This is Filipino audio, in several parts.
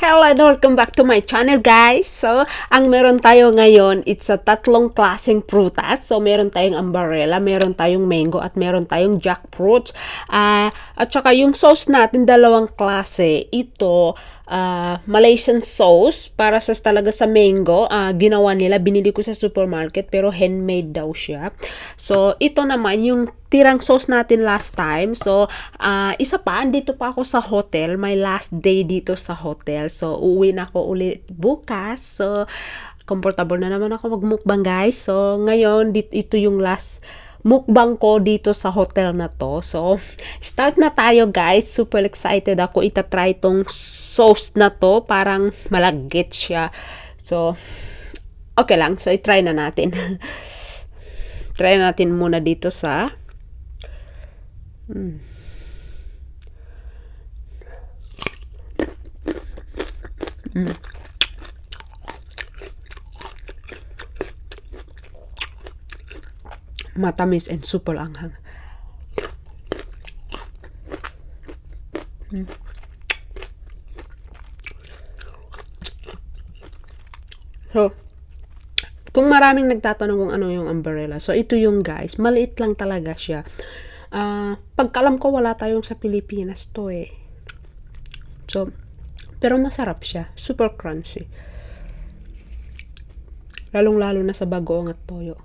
Hello and welcome back to my channel guys. So, ang meron tayo ngayon, it's a tatlong klaseng prutas. So, meron tayong Ambarella, meron tayong mango, at meron tayong Jackfruits. At saka yung sauce natin, dalawang klase. Ito, Malaysian sauce para talaga sa mango. Ginawa nila, binili ko sa supermarket pero handmade daw siya. So, ito naman yung tirang sauce natin last time. So, isa pa, andito pa ako sa hotel. My last day dito sa hotel. So, uuwi na ako ulit bukas. So, comfortable na naman ako magmukbang guys. So, ngayon, ito yung last mukbang ko dito sa hotel na to. So, start na tayo guys. Super excited ako. Itatry tong sauce na to. Parang malagkit siya. So, okay lang. So, itry na natin. Try natin muna dito sa matamis and super anghang. So, kung maraming nagtatanong kung ano yung Ambarella, so ito yung guys, maliit lang talaga siya. Pagkalam ko wala tayong sa Pilipinas to eh. So, pero masarap siya. Super crunchy. Lalong-lalo na sa bagoong at toyo.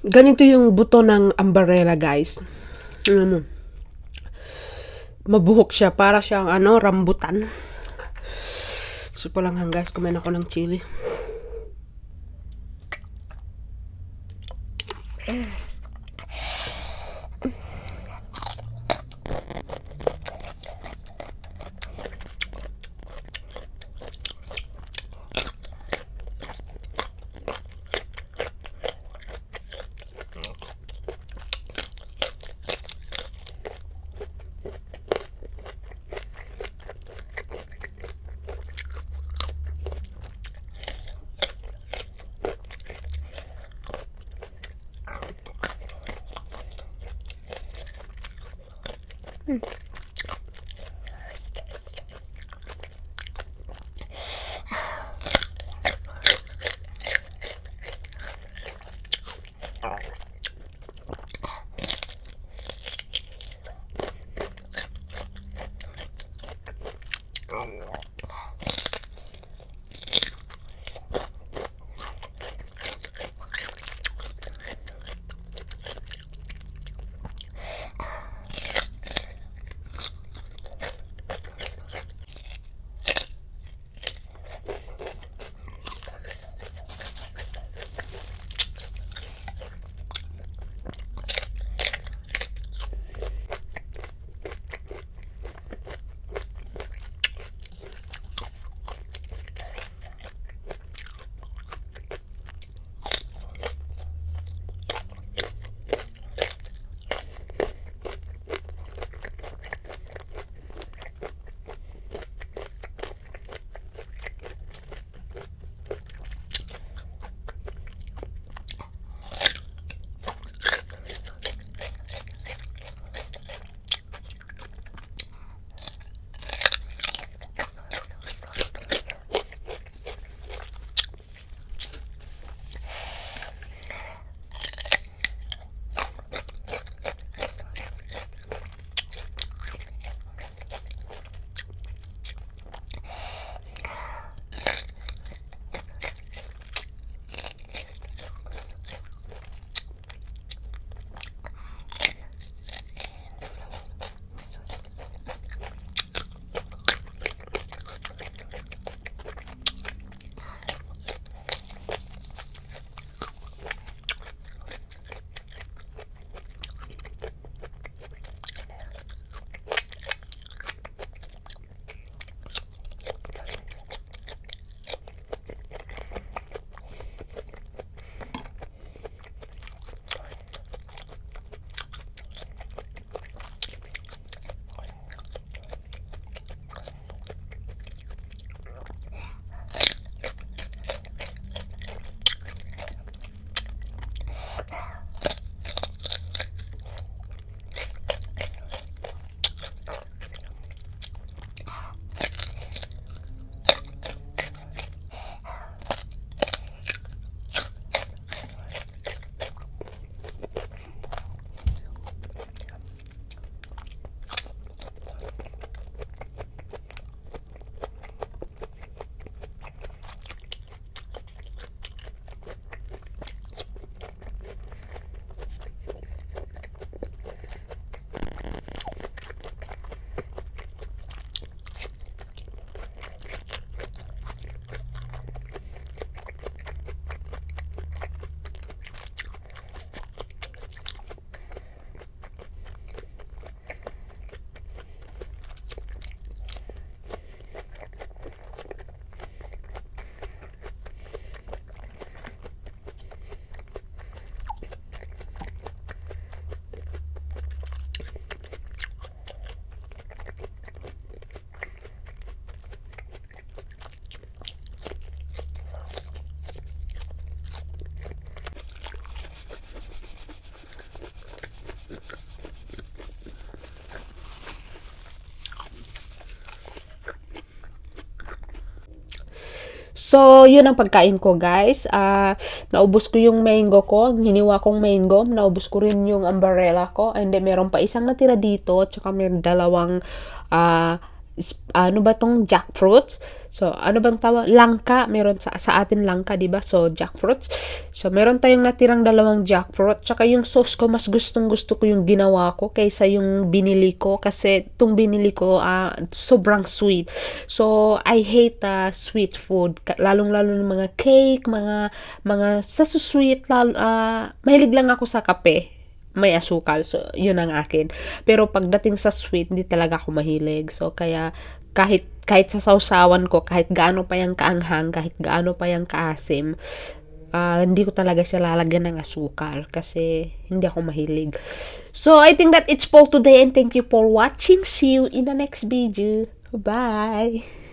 Ganito yung buto ng Ambarella, guys. Ano, mabuhok siya. Para siyang, rambutan. So, lang guys, kumain ako ng chili. So, yun ang pagkain ko, guys. Naubos ko yung mango ko, hiniwa kong mango. Naubos ko rin yung umbrella ko. And then, meron pa isang natira dito. Tsaka may dalawang ano ba tong jackfruit? So, ano bang tawag? Langka. Meron sa atin langka, di ba? So, jackfruit. So, meron tayong natirang dalawang jackfruit. Tsaka yung sauce ko, mas gusto ko yung ginawa ko kaysa yung binili ko. Kasi itong binili ko, sobrang sweet. So, I hate sweet food. Lalong-lalo ng mga cake, mga sa sweet. Mahilig lang ako sa kape. May asukal. So, yun ang akin. Pero pagdating sa sweet, hindi talaga ako mahilig. So, kaya kahit sa sausawan ko, kahit gaano pa yung kaanghang, kahit gaano pa yung kaasim, hindi ko talaga siya lalagyan ng asukal kasi hindi ako mahilig. So, I think that it's for today and thank you for watching. See you in the next video. Bye!